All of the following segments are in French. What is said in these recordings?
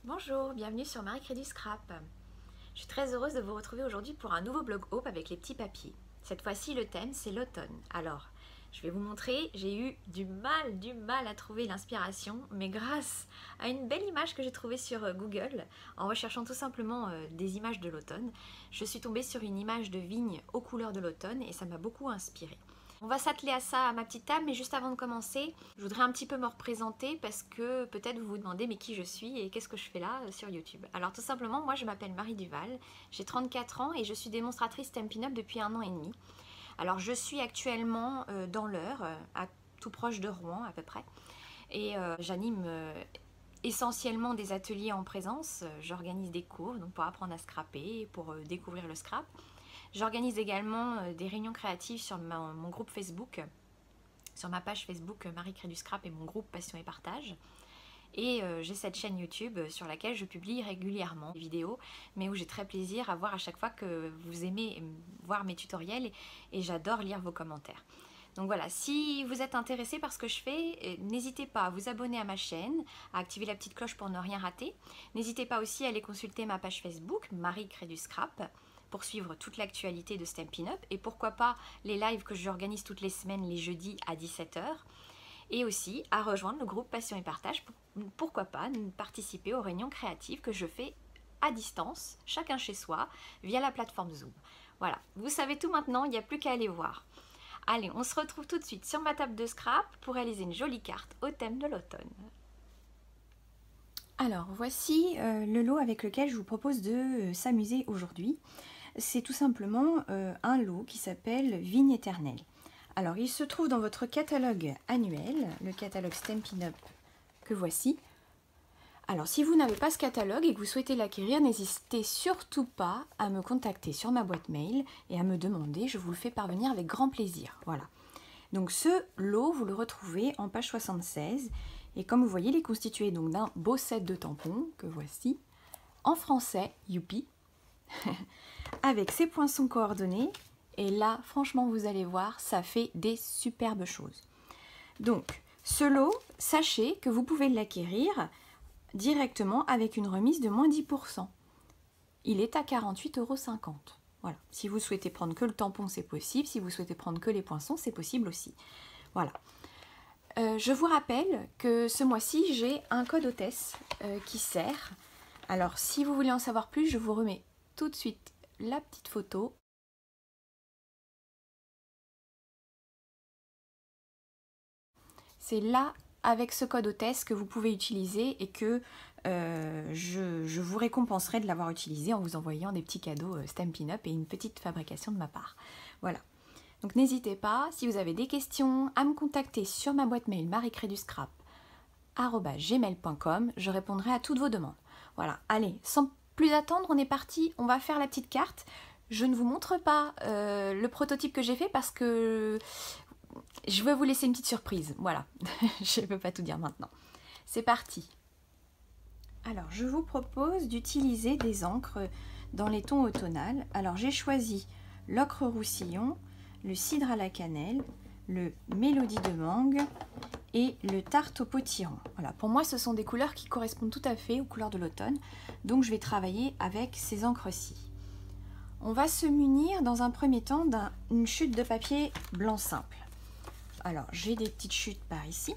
Bonjour, bienvenue sur Marie crée du scrap. Je suis très heureuse de vous retrouver aujourd'hui pour un nouveau blog Hope avec les petits papiers. Cette fois-ci, le thème, c'est l'automne. Alors, je vais vous montrer, j'ai eu du mal à trouver l'inspiration, mais grâce à une belle image que j'ai trouvée sur Google, en recherchant tout simplement des images de l'automne, je suis tombée sur une image de vigne aux couleurs de l'automne et ça m'a beaucoup inspirée. On va s'atteler à ça à ma petite table, mais juste avant de commencer, je voudrais un petit peu me représenter parce que peut-être vous vous demandez mais qui je suis et qu'est-ce que je fais là sur YouTube. Alors tout simplement, moi je m'appelle Marie Duval, j'ai 34 ans et je suis démonstratrice Stampin' Up depuis 1 an et demi. Alors je suis actuellement dans l'Eure, tout proche de Rouen à peu près, et j'anime essentiellement des ateliers en présence. J'organise des cours donc pour apprendre à scraper, pour découvrir le scrap. J'organise également des réunions créatives sur mon groupe Facebook, sur ma page Facebook Marie crée du scrap et mon groupe Passion et Partage. Et j'ai cette chaîne YouTube sur laquelle je publie régulièrement des vidéos, mais où j'ai très plaisir à voir à chaque fois que vous aimez voir mes tutoriels et j'adore lire vos commentaires. Donc voilà, si vous êtes intéressé par ce que je fais, n'hésitez pas à vous abonner à ma chaîne, à activer la petite cloche pour ne rien rater. N'hésitez pas aussi à aller consulter ma page Facebook, Marie crée du scrap, pour suivre toute l'actualité de Stampin' Up et pourquoi pas les lives que j'organise toutes les semaines les jeudis à 17 h. Et aussi à rejoindre le groupe Passion et Partage, pourquoi pas participer aux réunions créatives que je fais à distance, chacun chez soi, via la plateforme Zoom. Voilà, vous savez tout maintenant, il n'y a plus qu'à aller voir. Allez, on se retrouve tout de suite sur ma table de scrap pour réaliser une jolie carte au thème de l'automne. Alors, voici le lot avec lequel je vous propose de s'amuser aujourd'hui. C'est tout simplement un lot qui s'appelle Vigne éternelle. Alors, il se trouve dans votre catalogue annuel, le catalogue Stampin' Up que voici. Alors, si vous n'avez pas ce catalogue et que vous souhaitez l'acquérir, n'hésitez surtout pas à me contacter sur ma boîte mail et à me demander, je vous le fais parvenir avec grand plaisir. Voilà. Donc, ce lot, vous le retrouvez en page 76. Et comme vous voyez, il est constitué donc d'un beau set de tampons que voici, en français, youpi, avec ses poinçons coordonnés. Et là, franchement, vous allez voir, ça fait des superbes choses. Donc, ce lot, sachez que vous pouvez l'acquérir directement avec une remise de moins 10%. Il est à 48,50 €. Voilà. Si vous souhaitez prendre que le tampon, c'est possible. Si vous souhaitez prendre que les poinçons, c'est possible aussi. Voilà. Je vous rappelle que ce mois-ci, j'ai un code hôtesse qui sert. Alors, si vous voulez en savoir plus, je vous remets tout de suite la petite photo. C'est là, avec ce code hôtesse, que vous pouvez utiliser et que je vous récompenserai de l'avoir utilisé en vous envoyant des petits cadeaux Stampin' Up et une petite fabrication de ma part. Voilà. Donc n'hésitez pas, si vous avez des questions, à me contacter sur ma boîte mail mariecreiduscrap@gmail.com. Je répondrai à toutes vos demandes. Voilà. Allez, sans plus attendre, on est parti. On va faire la petite carte. Je ne vous montre pas le prototype que j'ai fait parce que je veux vous laisser une petite surprise, voilà, je ne peux pas tout dire maintenant. C'est parti. Alors, je vous propose d'utiliser des encres dans les tons automnales. Alors, j'ai choisi l'ocre roussillon, le cidre à la cannelle, le mélodie de mangue et le tarte au potiron. Voilà, pour moi, ce sont des couleurs qui correspondent tout à fait aux couleurs de l'automne, donc je vais travailler avec ces encres-ci. On va se munir dans un premier temps d'une chute de papier blanc simple. Alors, j'ai des petites chutes par ici.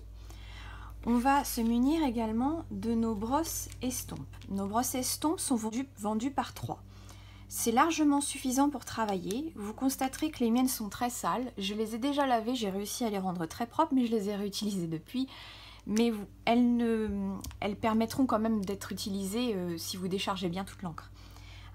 On va se munir également de nos brosses estompes. Nos brosses estompes sont vendues par 3. C'est largement suffisant pour travailler. Vous constaterez que les miennes sont très sales. Je les ai déjà lavées, j'ai réussi à les rendre très propres, mais je les ai réutilisées depuis. Mais elles permettront quand même d'être utilisées si vous déchargez bien toute l'encre.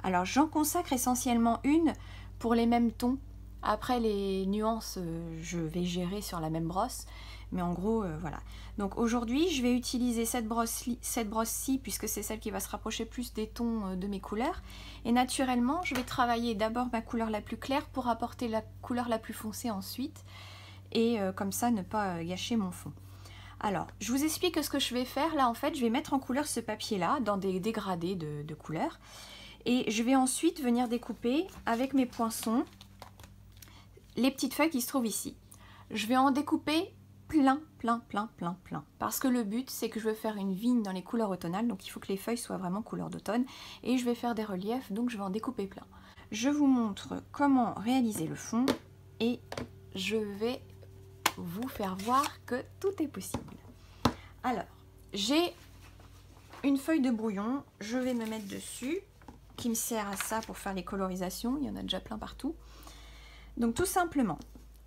Alors, j'en consacre essentiellement une pour les mêmes tons. Après, les nuances, je vais gérer sur la même brosse. Mais en gros, voilà. Donc aujourd'hui, je vais utiliser cette brosse-ci, puisque c'est celle qui va se rapprocher plus des tons de mes couleurs. Et naturellement, je vais travailler d'abord ma couleur la plus claire pour apporter la couleur la plus foncée ensuite. Et comme ça, ne pas gâcher mon fond. Alors, je vous explique ce que je vais faire. Là, en fait, je vais mettre en couleur ce papier-là, dans des dégradés de couleurs. Et je vais ensuite venir découper avec mes poinçons les petites feuilles qui se trouvent ici. Je vais en découper plein. Parce que le but, c'est que je veux faire une vigne dans les couleurs automnales, donc il faut que les feuilles soient vraiment couleur d'automne. Et je vais faire des reliefs, donc je vais en découper plein. Je vous montre comment réaliser le fond et je vais vous faire voir que tout est possible. Alors, j'ai une feuille de brouillon, je vais me mettre dessus, qui me sert à ça pour faire les colorisations, il y en a déjà plein partout. Donc tout simplement,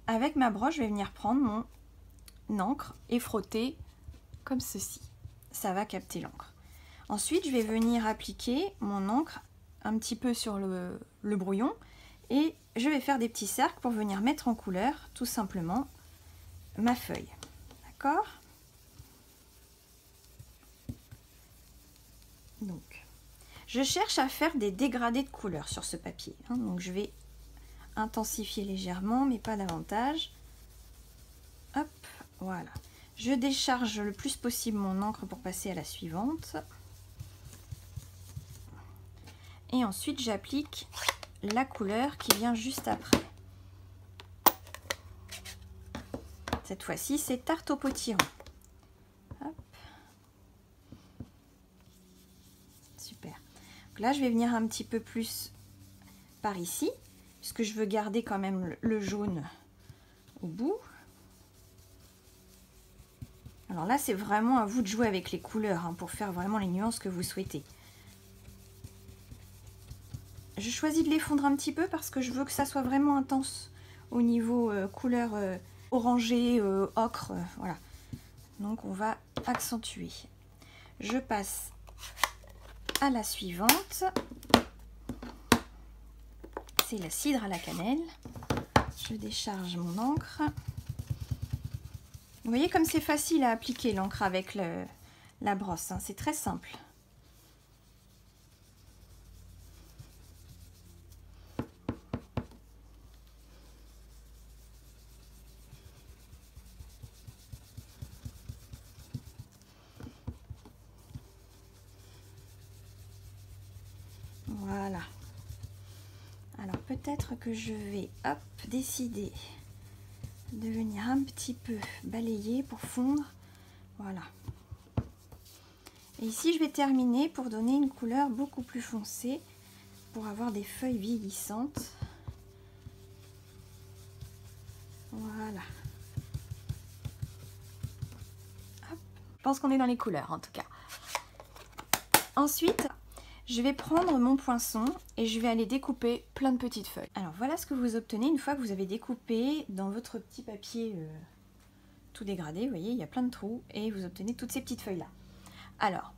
avec ma broche, je vais venir prendre mon encre et frotter comme ceci. Ça va capter l'encre. Ensuite, je vais venir appliquer mon encre un petit peu sur le brouillon et je vais faire des petits cercles pour venir mettre en couleur tout simplement ma feuille. D'accord ? Donc, je cherche à faire des dégradés de couleurs sur ce papier. Donc, je vais intensifier légèrement, mais pas davantage. Hop, voilà. Je décharge le plus possible mon encre pour passer à la suivante. Et ensuite, j'applique la couleur qui vient juste après. Cette fois-ci, c'est tarte au potiron. Hop. Super. Donc là, je vais venir un petit peu plus par ici, puisque je veux garder quand même le jaune au bout. Alors là, c'est vraiment à vous de jouer avec les couleurs pour faire vraiment les nuances que vous souhaitez. Je choisis de les fondre un petit peu parce que je veux que ça soit vraiment intense au niveau couleur orangée, ocre, voilà. Donc on va accentuer. Je passe à la suivante. C'est la cidre à la cannelle. Je décharge mon encre. Vous voyez comme c'est facile à appliquer l'encre avec la brosse, c'est très simple. Voilà. Alors peut-être que je vais décider de venir un petit peu balayer pour fondre. Voilà. Et ici je vais terminer pour donner une couleur beaucoup plus foncée pour avoir des feuilles vieillissantes. Voilà. Hop. Je pense qu'on est dans les couleurs en tout cas. Ensuite, je vais prendre mon poinçon et je vais aller découper plein de petites feuilles. Alors voilà ce que vous obtenez une fois que vous avez découpé dans votre petit papier tout dégradé. Vous voyez, il y a plein de trous et vous obtenez toutes ces petites feuilles là. Alors,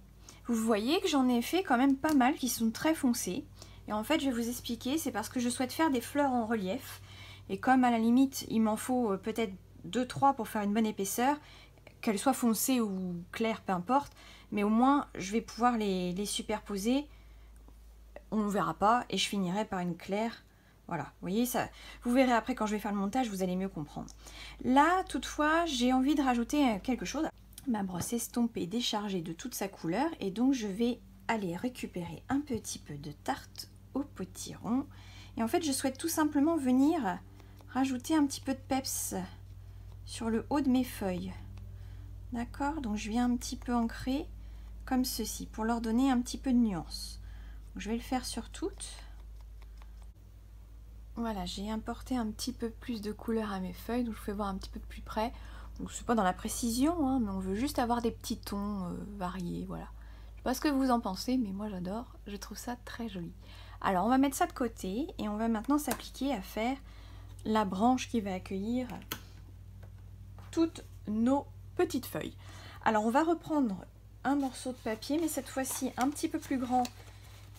vous voyez que j'en ai fait quand même pas mal qui sont très foncées. Et en fait, je vais vous expliquer, c'est parce que je souhaite faire des fleurs en relief. Et comme à la limite, il m'en faut peut-être 2-3 pour faire une bonne épaisseur, qu'elles soient foncées ou claires, peu importe. Mais au moins, je vais pouvoir les superposer. On ne verra pas et je finirai par une claire. Voilà, vous voyez, ça, vous verrez après quand je vais faire le montage, vous allez mieux comprendre. Là, toutefois, j'ai envie de rajouter quelque chose. Ma brosse estompée, déchargée de toute sa couleur. Et donc, je vais aller récupérer un petit peu de tarte au potiron. Et en fait, je souhaite tout simplement venir rajouter un petit peu de peps sur le haut de mes feuilles. D'accord? Donc, je viens un petit peu ancrer comme ceci pour leur donner un petit peu de nuance. Donc, je vais le faire sur toutes. Voilà, j'ai apporté un petit peu plus de couleur à mes feuilles, donc je vous fais voir un petit peu plus près. Donc je suis pas dans la précision, mais on veut juste avoir des petits tons variés, voilà. Je sais pas ce que vous en pensez, mais moi j'adore, je trouve ça très joli. Alors on va mettre ça de côté et on va maintenant s'appliquer à faire la branche qui va accueillir toutes nos petites feuilles. Alors on va reprendre un morceau de papier, mais cette fois-ci un petit peu plus grand,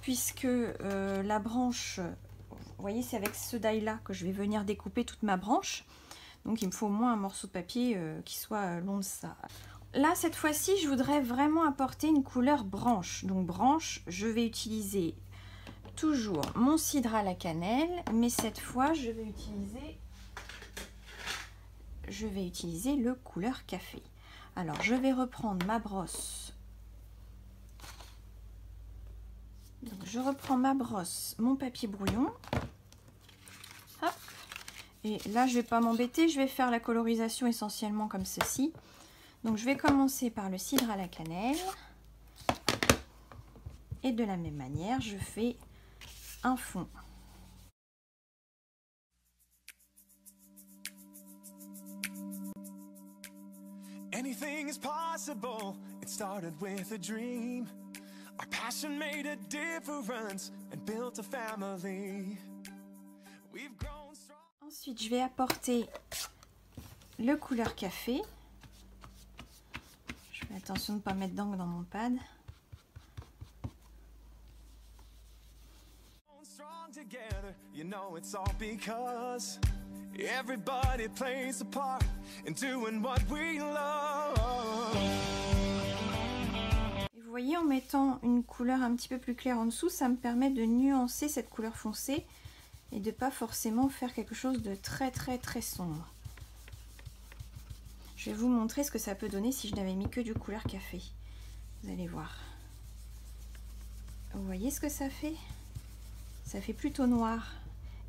puisque la branche, vous voyez, c'est avec ce die-là que je vais venir découper toute ma branche. Donc il me faut au moins un morceau de papier qui soit long de ça. Là, cette fois-ci, je voudrais vraiment apporter une couleur branche. Donc branche, je vais utiliser toujours mon cidre à la cannelle, mais cette fois, je vais utiliser le couleur café. Alors, je vais reprendre ma brosse. Donc, je reprends ma brosse, mon papier brouillon. Hop. Et là, je vais pas m'embêter, je vais faire la colorisation essentiellement comme ceci. Donc, je vais commencer par le cidre à la cannelle. Et de la même manière, je fais un fond. Anything is possible. It started with a dream. Our passion made a difference and built a family. We've grown strong. Ensuite, je vais apporter le couleur café. Je fais attention de ne pas mettre d'encre dans mon pad. Strong together, you know it's all because everybody plays a part in doing what we love. Et vous voyez, en mettant une couleur un petit peu plus claire en dessous, ça me permet de nuancer cette couleur foncée et de pas forcément faire quelque chose de très sombre. Je vais vous montrer ce que ça peut donner si je n'avais mis que du couleur café. Vous allez voir. Vous voyez ce que ça fait? Ça fait plutôt noir.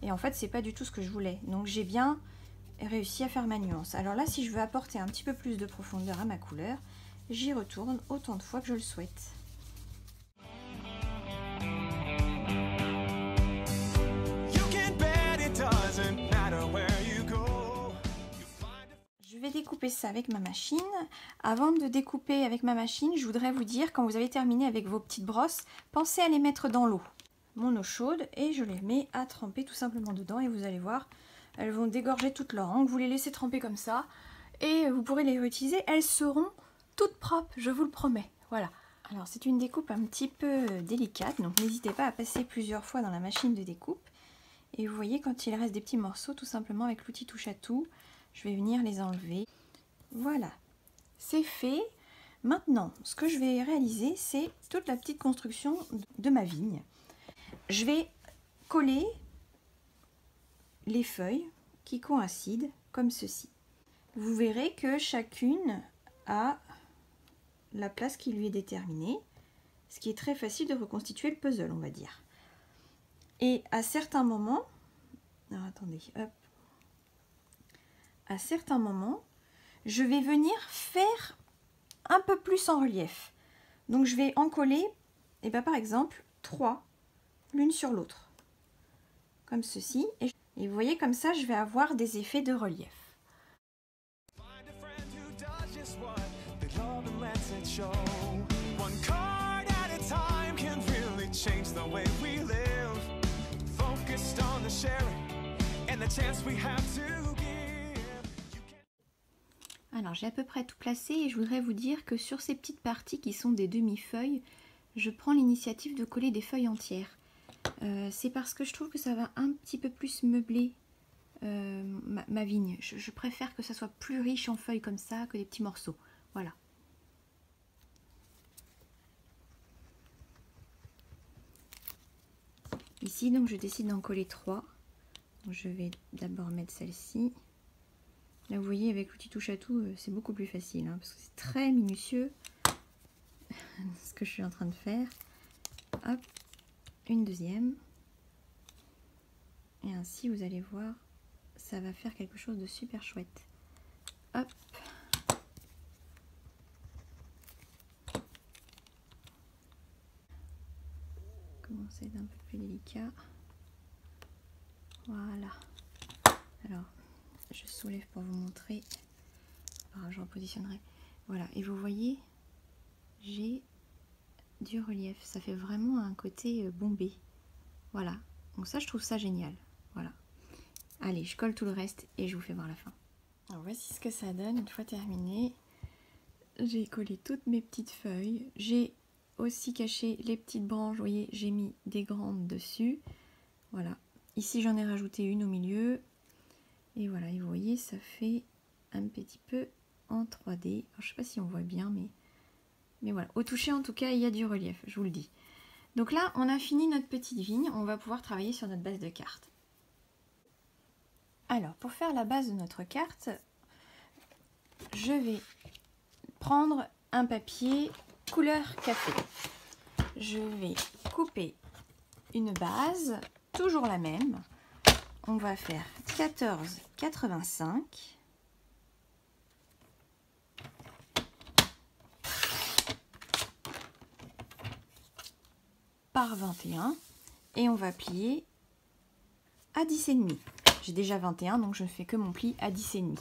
Et en fait, c'est pas du tout ce que je voulais. Donc j'ai bien réussi à faire ma nuance. Alors là, si je veux apporter un petit peu plus de profondeur à ma couleur, j'y retourne autant de fois que je le souhaite. Je vais découper ça avec ma machine. Avant de découper avec ma machine, je voudrais vous dire, quand vous avez terminé avec vos petites brosses, pensez à les mettre dans l'eau. Mon eau chaude, et je les mets à tremper tout simplement dedans, et vous allez voir, elles vont dégorger toute leur encre. Vous les laissez tremper comme ça et vous pourrez les réutiliser, elles seront toutes propres, je vous le promets. Voilà. Alors c'est une découpe un petit peu délicate, donc n'hésitez pas à passer plusieurs fois dans la machine de découpe. Et vous voyez, quand il reste des petits morceaux, tout simplement avec l'outil touche à tout, je vais venir les enlever. Voilà, c'est fait. Maintenant, ce que je vais réaliser, c'est toute la petite construction de ma vigne. Je vais coller les feuilles qui coïncident comme ceci. Vous verrez que chacune a la place qui lui est déterminée, ce qui est très facile de reconstituer le puzzle, on va dire. Et à certains moments, alors attendez, hop, à certains moments, je vais venir faire un peu plus en relief. Donc je vais en coller, et ben par exemple, 3 l'une sur l'autre, comme ceci, et vous voyez, comme ça je vais avoir des effets de relief. Alors j'ai à peu près tout placé et je voudrais vous dire que sur ces petites parties qui sont des demi-feuilles, je prends l'initiative de coller des feuilles entières. C'est parce que je trouve que ça va un petit peu plus meubler ma vigne. Je préfère que ça soit plus riche en feuilles comme ça que des petits morceaux. Voilà. Ici, donc, je décide d'en coller 3. Donc, je vais d'abord mettre celle-ci. Là, vous voyez, avec l'outil touche à tout, c'est beaucoup plus facile, hein, parce que c'est très minutieux ce que je suis en train de faire. Hop, une deuxième. Et ainsi, vous allez voir, ça va faire quelque chose de super chouette. Hop. Commencer à être un peu plus délicat. Voilà. Alors, je soulève pour vous montrer. Alors, je repositionnerai. Voilà. Et vous voyez, j'ai du relief. Ça fait vraiment un côté bombé. Voilà. Donc ça, je trouve ça génial. Voilà. Allez, je colle tout le reste et je vous fais voir la fin. Alors, voici ce que ça donne une fois terminé. J'ai collé toutes mes petites feuilles. J'ai aussi caché les petites branches. Vous voyez, j'ai mis des grandes dessus. Voilà. Ici, j'en ai rajouté une au milieu. Et voilà, et vous voyez, ça fait un petit peu en 3D. Alors, je ne sais pas si on voit bien, mais voilà. Au toucher, en tout cas, il y a du relief, je vous le dis. Donc là, on a fini notre petite vigne. On va pouvoir travailler sur notre base de carte. Alors, pour faire la base de notre carte, je vais prendre un papier couleur café. Je vais couper une base, toujours la même. On va faire 14,85 par 21 et on va plier à 10,5. J'ai déjà 21 donc je ne fais que mon pli à 10,5.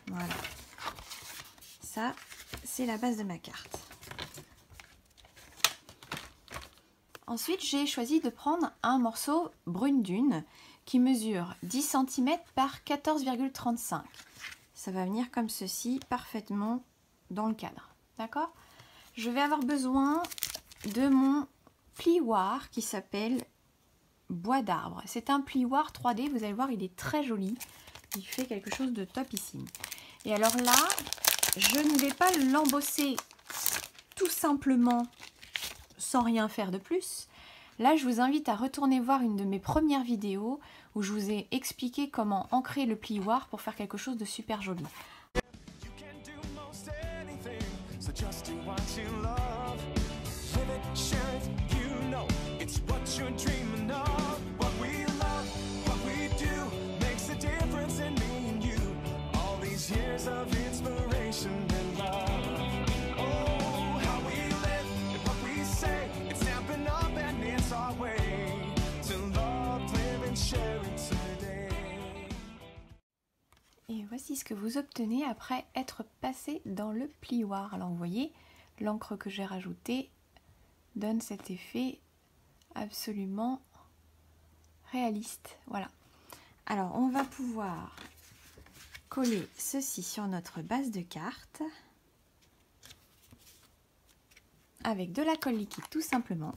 Voilà. Ça, c'est la base de ma carte. Ensuite, j'ai choisi de prendre un morceau brune dune qui mesure 10 cm par 14,35. Ça va venir comme ceci, parfaitement dans le cadre. D'accord? Je vais avoir besoin de mon plioir qui s'appelle Bois d'arbre. C'est un plioir 3D, vous allez voir, il est très joli. Il fait quelque chose de topissime. Et alors là, je ne vais pas l'embosser tout simplement sans rien faire de plus. Là, je vous invite à retourner voir une de mes premières vidéos où je vous ai expliqué comment ancrer le plioir pour faire quelque chose de super joli. Et voici ce que vous obtenez après être passé dans le plioir. Alors vous voyez, l'encre que j'ai rajoutée donne cet effet absolument réaliste. Voilà. Alors on va pouvoir coller ceci sur notre base de carte avec de la colle liquide tout simplement.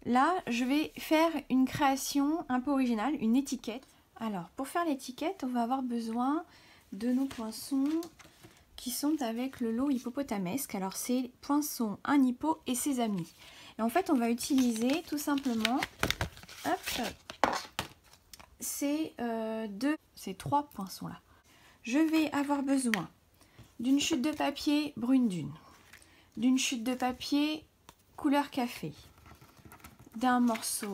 Là, je vais faire une création un peu originale, une étiquette. Alors, pour faire l'étiquette, on va avoir besoin de nos poinçons qui sont avec le lot hippopotamesque. Alors, c'est poinçon, un hippo et ses amis. Et en fait, on va utiliser tout simplement ces trois poinçons-là. Je vais avoir besoin d'une chute de papier brune dune, d'une chute de papier couleur café, d'un morceau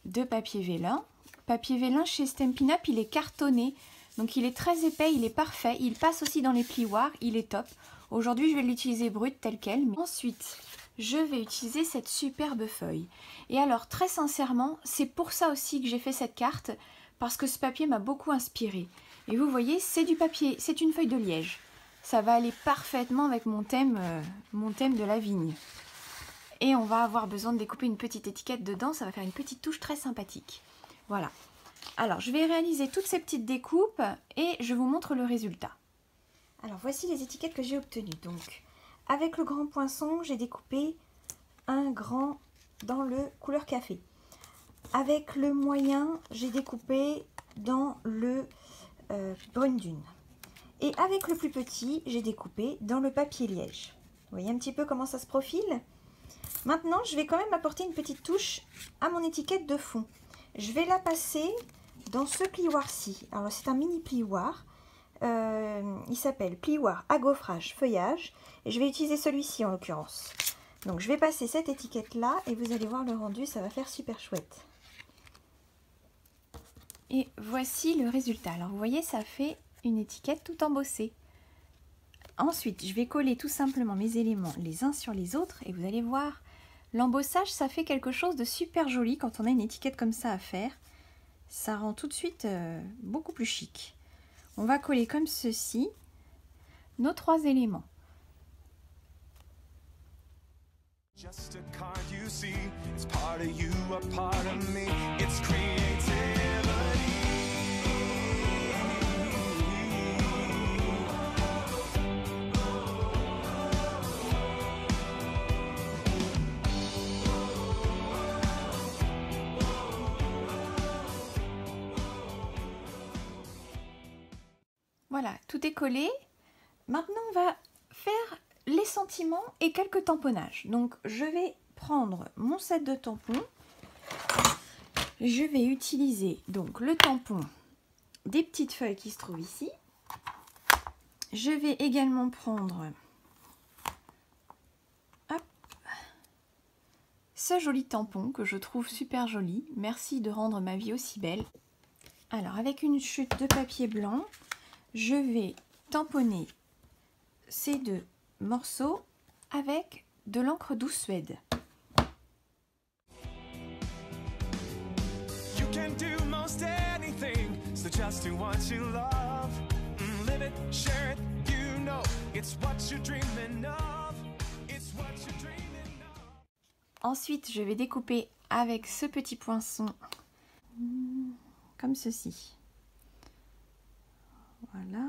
de papier vélin. Papier vélin chez Stampin' Up, il est cartonné, donc il est très épais, il est parfait, il passe aussi dans les plioirs, il est top. Aujourd'hui, je vais l'utiliser brut tel quel. Mais ensuite, je vais utiliser cette superbe feuille. Et alors, très sincèrement, c'est pour ça aussi que j'ai fait cette carte, parce que ce papier m'a beaucoup inspiré. Et vous voyez, c'est du papier, c'est une feuille de liège. Ça va aller parfaitement avec mon thème de la vigne. Et on va avoir besoin de découper une petite étiquette dedans, ça va faire une petite touche très sympathique. Voilà. Alors, je vais réaliser toutes ces petites découpes et je vous montre le résultat. Alors, voici les étiquettes que j'ai obtenues. Donc, avec le grand poinçon, j'ai découpé un grand dans le couleur café. Avec le moyen, j'ai découpé dans le brune dune. Et avec le plus petit, j'ai découpé dans le papier liège. Vous voyez un petit peu comment ça se profile? Maintenant, je vais quand même apporter une petite touche à mon étiquette de fond. Je vais la passer dans ce plioir-ci. Alors, c'est un mini plioir. Il s'appelle plioir à gaufrage feuillage. Et je vais utiliser celui-ci en l'occurrence. Donc, je vais passer cette étiquette-là et vous allez voir le rendu, ça va faire super chouette. Et voici le résultat. Alors, vous voyez, ça fait une étiquette tout embossée. Ensuite, je vais coller tout simplement mes éléments les uns sur les autres et vous allez voir, l'embossage, ça fait quelque chose de super joli quand on a une étiquette comme ça à faire. Ça rend tout de suite beaucoup plus chic. On va coller comme ceci nos trois éléments. Just a card you see, it's part of you, a part of me, it's creativity. Voilà, tout est collé. Maintenant, on va faire les sentiments et quelques tamponnages. Donc, je vais prendre mon set de tampons. Je vais utiliser donc le tampon des petites feuilles qui se trouvent ici. Je vais également prendre ce joli tampon que je trouve super joli. Merci de rendre ma vie aussi belle. Alors avec une chute de papier blanc, je vais tamponner ces deux morceaux avec de l'encre douce suède. You can do most anything, so just do what you love. Live it, share it, you know it's what you're dreaming of. It's what you're dreaming of. Ensuite, je vais découper avec ce petit poinçon comme ceci. Voilà.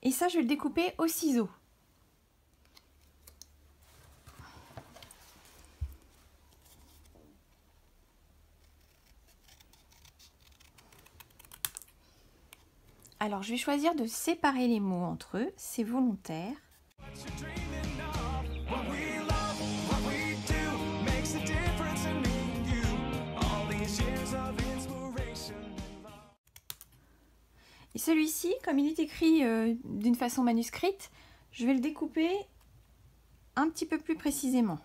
Et ça, je vais le découper au ciseau. Alors, je vais choisir de séparer les mots entre eux, c'est volontaire. Et celui-ci, comme il est écrit d'une façon manuscrite, je vais le découper un petit peu plus précisément.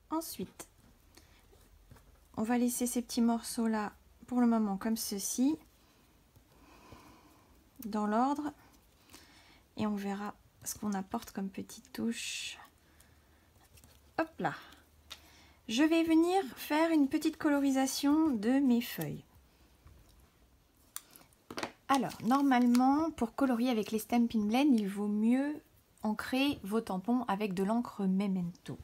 Ensuite, on va laisser ces petits morceaux là pour le moment comme ceci, dans l'ordre, et on verra ce qu'on apporte comme petite touche. Hop là. Je vais venir faire une petite colorisation de mes feuilles. Alors, normalement, pour colorier avec les Stampin' Blend, il vaut mieux ancrer vos tampons avec de l'encre Memento.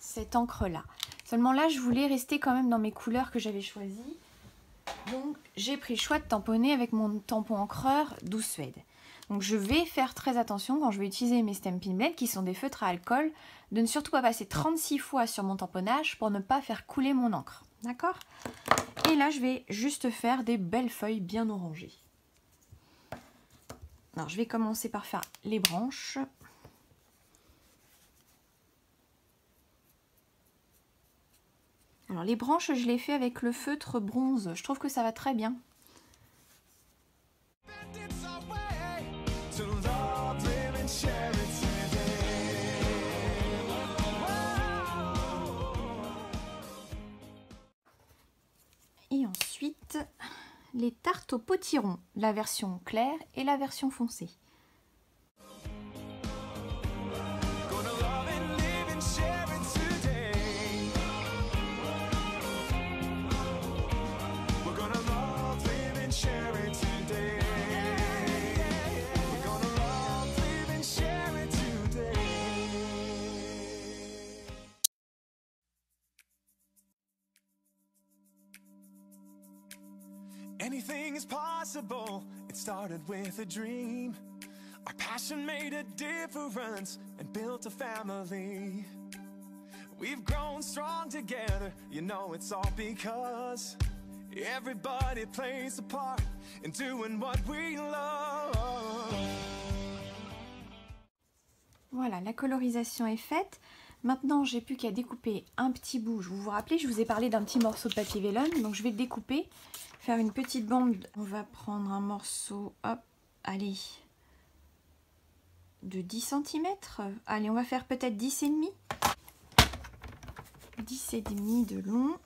Cette encre là. Seulement là, je voulais rester quand même dans mes couleurs que j'avais choisies. Donc, j'ai pris le choix de tamponner avec mon tampon encreur douce suède. Donc, je vais faire très attention quand je vais utiliser mes Stampin' Blend, qui sont des feutres à alcool, de ne surtout pas passer 36 fois sur mon tamponnage pour ne pas faire couler mon encre. D'accord? Et là, je vais juste faire des belles feuilles bien orangées. Alors, je vais commencer par faire les branches. Alors les branches, je les fais avec le feutre bronze. Je trouve que ça va très bien. Et ensuite, les tartes au potiron, la version claire et la version foncée. Anything is possible, it started with a dream. Our passion made a difference and built a family. We've grown strong together, you know it's all because everybody plays a part in doing what we love. Voilà, la colorisation est faite. Maintenant, j'ai plus qu'à découper un petit bout. Vous vous rappelez, je vous ai parlé d'un petit morceau de papier vélone, donc je vais le découper. Faire une petite bande, on va prendre un morceau, hop, allez, de 10 cm. Allez, on va faire peut-être 10,5. 10,5 de long.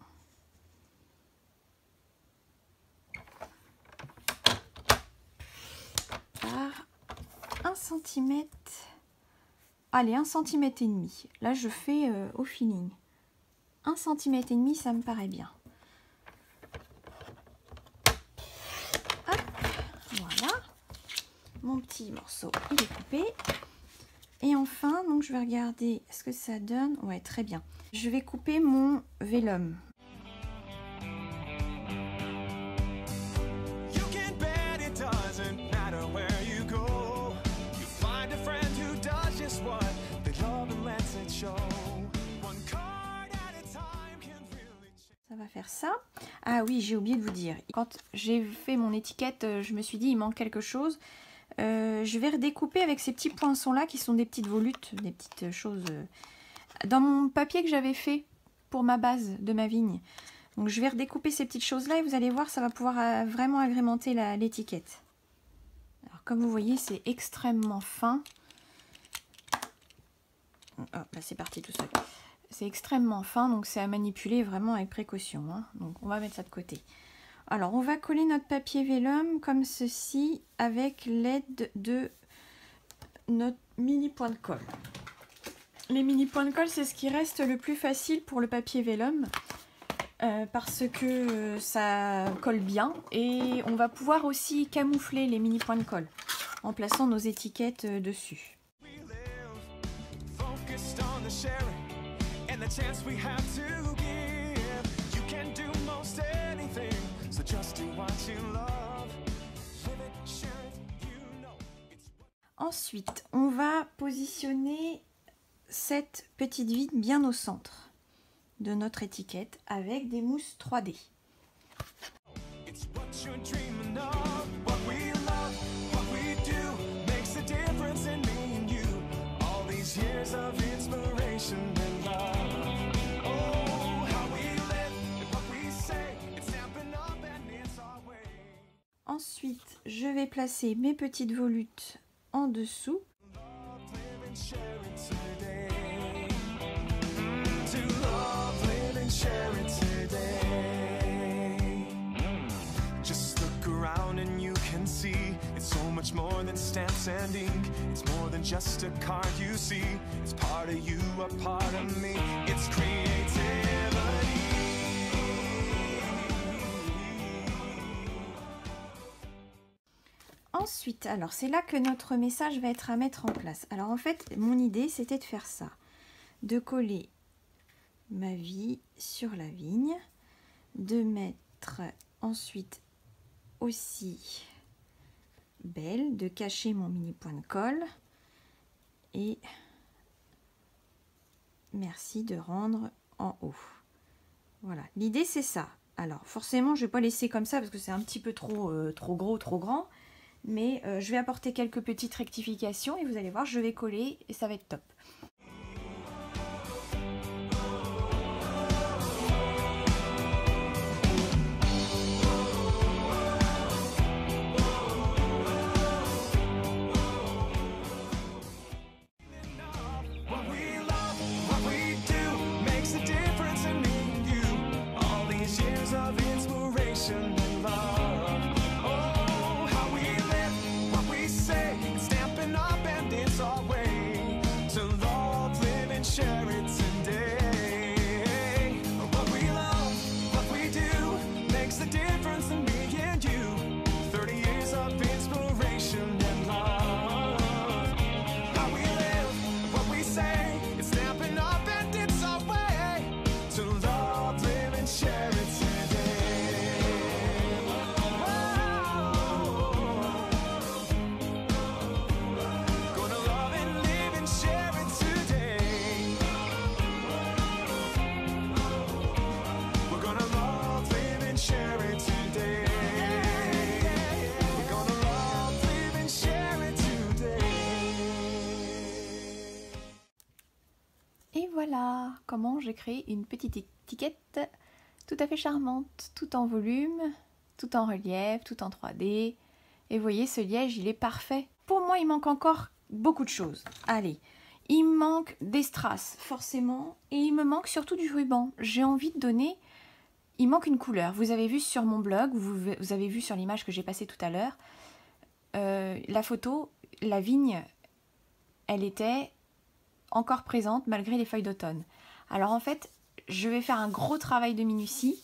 Par 1 cm. Allez, 1,5 cm. Là, je fais au feeling. 1,5 cm, ça me paraît bien. Mon petit morceau il est coupé. Et enfin, donc je vais regarder ce que ça donne. Ouais, très bien. Je vais couper mon vélum. va faire ça. Ah oui, j'ai oublié de vous dire. Quand j'ai fait mon étiquette, je me suis dit il manque quelque chose. Je vais redécouper avec ces petits poinçons là qui sont des petites volutes, des petites choses dans mon papier que j'avais fait pour ma base de ma vigne. Donc je vais redécouper ces petites choses là et vous allez voir, ça va pouvoir vraiment agrémenter l'étiquette. Alors comme vous voyez, c'est extrêmement fin. Oh, là c'est parti tout seul. C'est extrêmement fin, donc c'est à manipuler vraiment avec précaution, hein. Donc on va mettre ça de côté. Alors on va coller notre papier vélum comme ceci avec l'aide de notre mini point de colle. Les mini points de colle, c'est ce qui reste le plus facile pour le papier vélum parce que ça colle bien et on va pouvoir aussi camoufler les mini points de colle en plaçant nos étiquettes dessus. Ensuite, on va positionner cette petite vigne bien au centre de notre étiquette avec des mousses 3D. Ensuite, je vais placer mes petites volutes en dessous. Just look around and you can see it's so much more than stamps and ink. It's more than just a card you see. It's part of you, a part of me. It's creativity. Ensuite, alors c'est là que notre message va être à mettre en place. Alors en fait, mon idée c'était de faire ça, de coller ma vie sur la vigne, de mettre ensuite aussi belle, de cacher mon mini point de colle et merci de rendre en haut. Voilà, l'idée c'est ça. Alors forcément je vais pas laisser comme ça parce que c'est un petit peu trop gros, trop grand. Mais je vais apporter quelques petites rectifications et vous allez voir, je vais coller et ça va être top. Et voilà comment j'ai créé une petite étiquette tout à fait charmante, tout en volume, tout en relief, tout en 3D. Et vous voyez, ce liège, il est parfait. Pour moi, il manque encore beaucoup de choses. Allez, il me manque des strass, forcément, et il me manque surtout du ruban. J'ai envie de donner... Il manque une couleur. Vous avez vu sur mon blog, vous avez vu sur l'image que j'ai passée tout à l'heure, la photo, la vigne, elle était encore présente malgré les feuilles d'automne. Alors en fait, je vais faire un gros travail de minutie.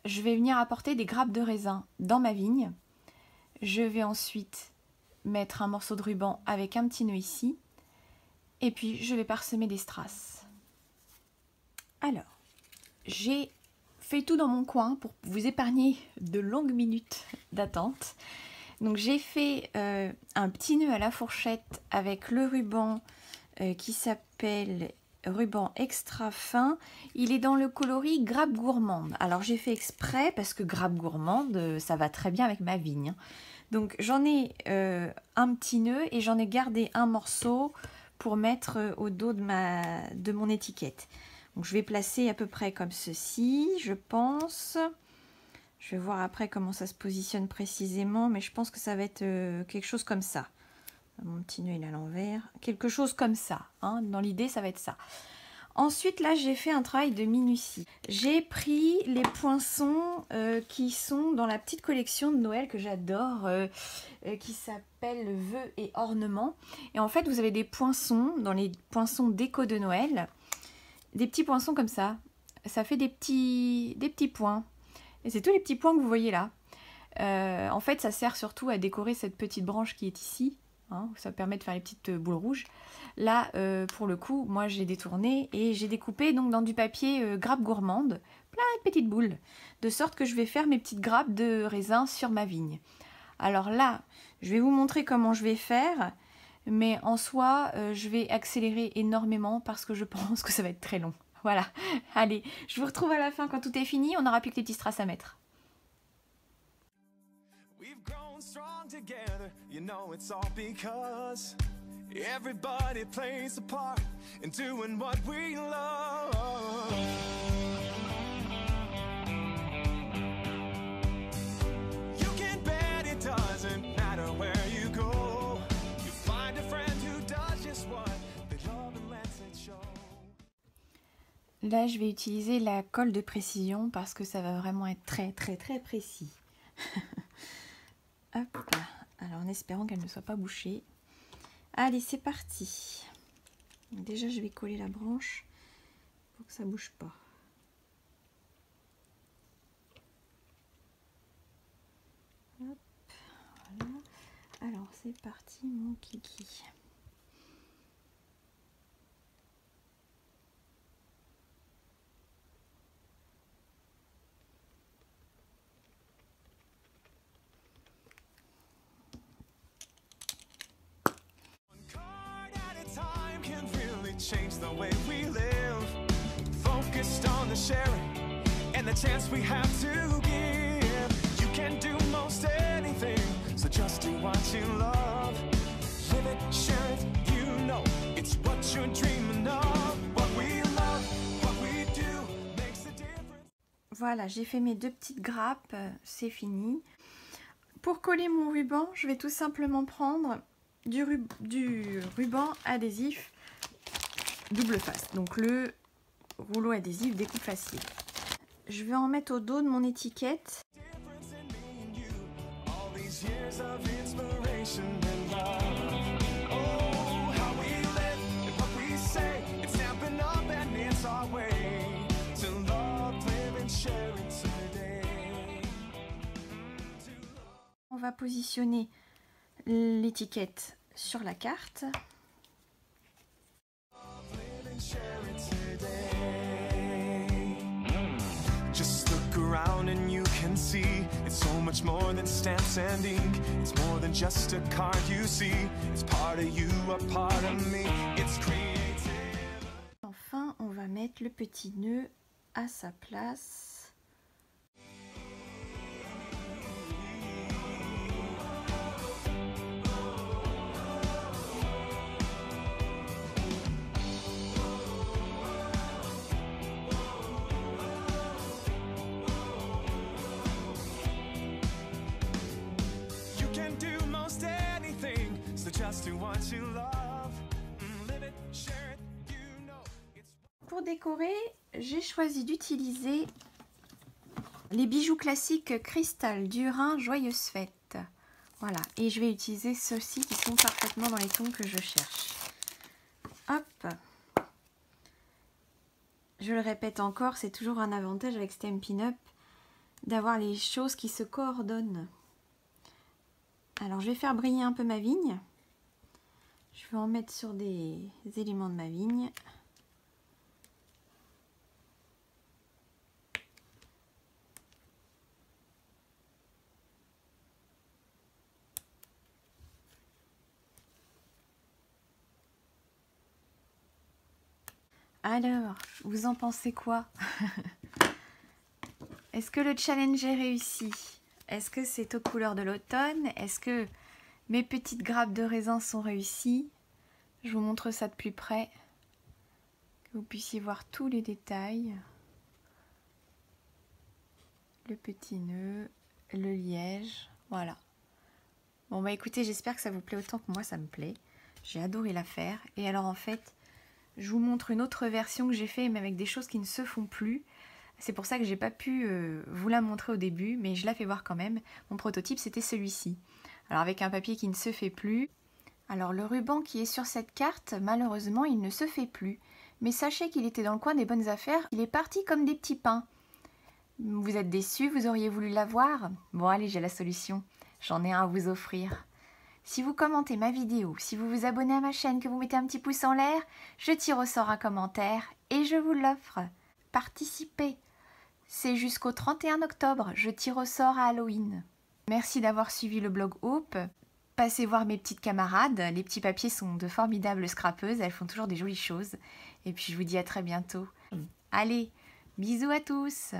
Je vais venir apporter des grappes de raisin dans ma vigne. Je vais ensuite mettre un morceau de ruban avec un petit nœud ici. Et puis je vais parsemer des strass. Alors, j'ai fait tout dans mon coin pour vous épargner de longues minutes d'attente. Donc j'ai fait un petit nœud à la fourchette avec le ruban qui s'appelle ruban extra fin. Il est dans le coloris grappe gourmande. Alors j'ai fait exprès parce que grappe gourmande, ça va très bien avec ma vigne. Donc j'en ai un petit nœud et j'en ai gardé un morceau pour mettre au dos de mon étiquette. Donc je vais placer à peu près comme ceci, je pense. Je vais voir après comment ça se positionne précisément, mais je pense que ça va être quelque chose comme ça. Mon petit nœud il est à l'envers. Quelque chose comme ça, hein. Dans l'idée ça va être ça. Ensuite là j'ai fait un travail de minutie. J'ai pris les poinçons qui sont dans la petite collection de Noël que j'adore, qui s'appelle Vœux et ornements. Et en fait vous avez des poinçons, dans les poinçons déco de Noël, des petits poinçons comme ça. Ça fait des petits points. Et c'est tous les petits points que vous voyez là. En fait, ça sert surtout à décorer cette petite branche qui est ici. Hein, ça permet de faire les petites boules rouges. Là, pour le coup, moi j'ai détourné et j'ai découpé donc dans du papier grappe gourmande, plein de petites boules, de sorte que je vais faire mes petites grappes de raisin sur ma vigne. Alors là, je vais vous montrer comment je vais faire, mais en soi, je vais accélérer énormément parce que je pense que ça va être très long. Voilà, allez, je vous retrouve à la fin quand tout est fini, on n'aura plus que les petits strass à mettre. We've grown strong together, you know it's all because everybody plays a part in doing what we love. You can bet it doesn't matter where you go, you find a friend who does just what they love and lets it show. Là, je vais utiliser la colle de précision parce que ça va vraiment être très précis. Hop, alors en espérant qu'elle ne soit pas bouchée. Allez, c'est parti. Déjà, je vais coller la branche pour que ça bouge pas. Hop, voilà. Alors, c'est parti, mon kiki. Change the way we live, focused on the sharing and the chance we have to give. You can do most anything, so just do what you love. Live it, share it, you know it's what you're dreaming of. What we love, what we do makes a difference. Voilà, j'ai fait mes deux petites grappes, c'est fini. Pour coller mon ruban, je vais tout simplement prendre du ruban adhésif double face, donc le rouleau adhésif découpe facile. Je vais en mettre au dos de mon étiquette. On va positionner l'étiquette sur la carte. Just look around and you can see it's so much more than stamps and ink. It's more than just a card you see. It's part of you, a part of me. It's creative. Enfin, on va mettre le petit nœud à sa place. Pour décorer, j'ai choisi d'utiliser les bijoux classiques Cristal du Rhin Joyeuse Fête. Voilà, et je vais utiliser ceux-ci qui sont parfaitement dans les tons que je cherche. Hop. Je le répète encore, c'est toujours un avantage avec Stampin' Up d'avoir les choses qui se coordonnent. Alors je vais faire briller un peu ma vigne. Je vais en mettre sur des éléments de ma vigne. Alors, vous en pensez quoi? Est-ce que le challenge est réussi? Est-ce que c'est aux couleurs de l'automne? Est-ce que mes petites grappes de raisin sont réussies? Je vous montre ça de plus près, que vous puissiez voir tous les détails. Le petit nœud, le liège, voilà. Bon bah écoutez, j'espère que ça vous plaît autant que moi ça me plaît. J'ai adoré la faire. Et alors en fait, je vous montre une autre version que j'ai fait, mais avec des choses qui ne se font plus. C'est pour ça que j'ai pas pu vous la montrer au début, mais je la fais voir quand même. Mon prototype, c'était celui-ci. Alors avec un papier qui ne se fait plus. Alors le ruban qui est sur cette carte, malheureusement, il ne se fait plus. Mais sachez qu'il était dans le coin des bonnes affaires. Il est parti comme des petits pains. Vous êtes déçus, vous auriez voulu l'avoir? Bon allez, j'ai la solution. J'en ai un à vous offrir. Si vous commentez ma vidéo, si vous vous abonnez à ma chaîne, que vous mettez un petit pouce en l'air, je tire au sort un commentaire et je vous l'offre. Participez! C'est jusqu'au 31 octobre, je tire au sort à Halloween. Merci d'avoir suivi le blog Hope. Passez voir mes petites camarades, les petits papiers sont de formidables scrapeuses, elles font toujours des jolies choses. Et puis je vous dis à très bientôt. Allez, bisous à tous!